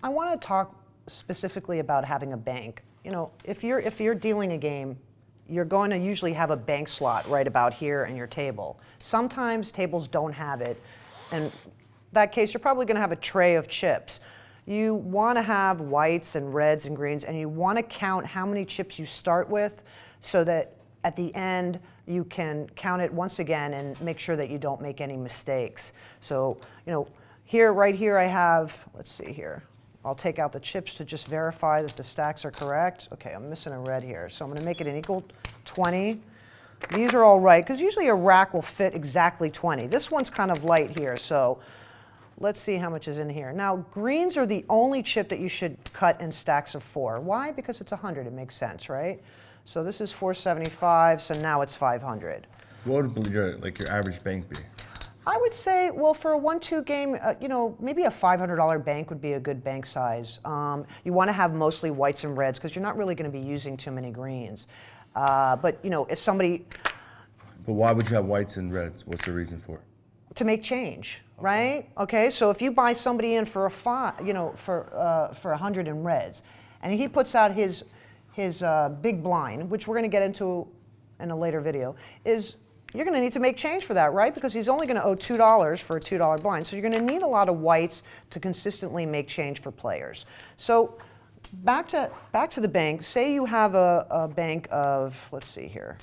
I want to talk specifically about having a bank. You know, if you're dealing a game, you're going to usually have a bank slot right about here in your table. Sometimes tables don't have it. In that case, you're probably going to have a tray of chips. You want to have whites and reds and greens, and you want to count how many chips you start with so that at the end you can count it once again and make sure that you don't make any mistakes. So, you know, right here I have, let's see here. I'll take out the chips to just verify that the stacks are correct. Okay, I'm missing a red here, so I'm going to make it an equal 20. These are all right, because usually a rack will fit exactly 20. This one's kind of light here, so let's see how much is in here. Now, greens are the only chip that you should cut in stacks of 4. Why? Because it's 100. It makes sense, right? So this is 475, so now it's 500. What would your average bank be? I would say, well, for a 1-2 game, you know, maybe a $500 bank would be a good bank size. You want to have mostly whites and reds because you're not really going to be using too many greens. But, you know, if somebody... But why would you have whites and reds? What's the reason for it? To make change, right? Okay, so if you buy somebody in for for 100 in reds, and he puts out his big blind, which we're going to get into in a later video, you're going to need to make change for that, right? Because he's only going to owe $2 for a $2 blind. So you're going to need a lot of whites to consistently make change for players. So back to the bank. Say you have a bank of, let's see here.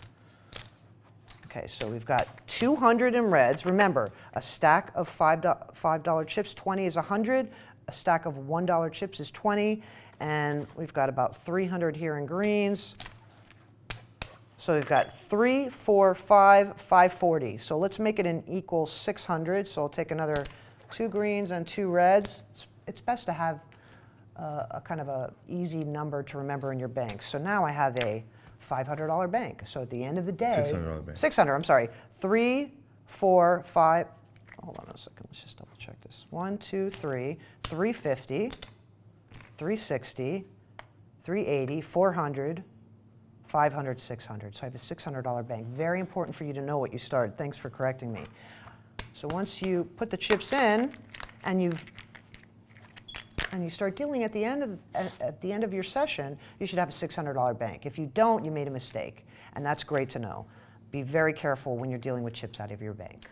Okay, so we've got 200 in reds. Remember, a stack of $5 chips, 20 is 100. A stack of $1 chips is 20. And we've got about 300 here in greens. So we've got 3, 4, 5, 540. So let's make it an equal 600. So I'll take another 2 greens and 2 reds. It's best to have a kind of a easy number to remember in your bank. So now I have a $500 bank. So at the end of the day, $600 bank. 600. I'm sorry. 3, 4, 5. Hold on a second. Let's just double check this. 1, 2, 3, 350, 360, 380, 400. 500, 600. So I have a $600 bank. Very important for you to know what you started. Thanks for correcting me. So once you put the chips in and you start dealing at the end of your session, you should have a $600 bank. If you don't, you made a mistake, and that's great to know. Be very careful when you're dealing with chips out of your bank.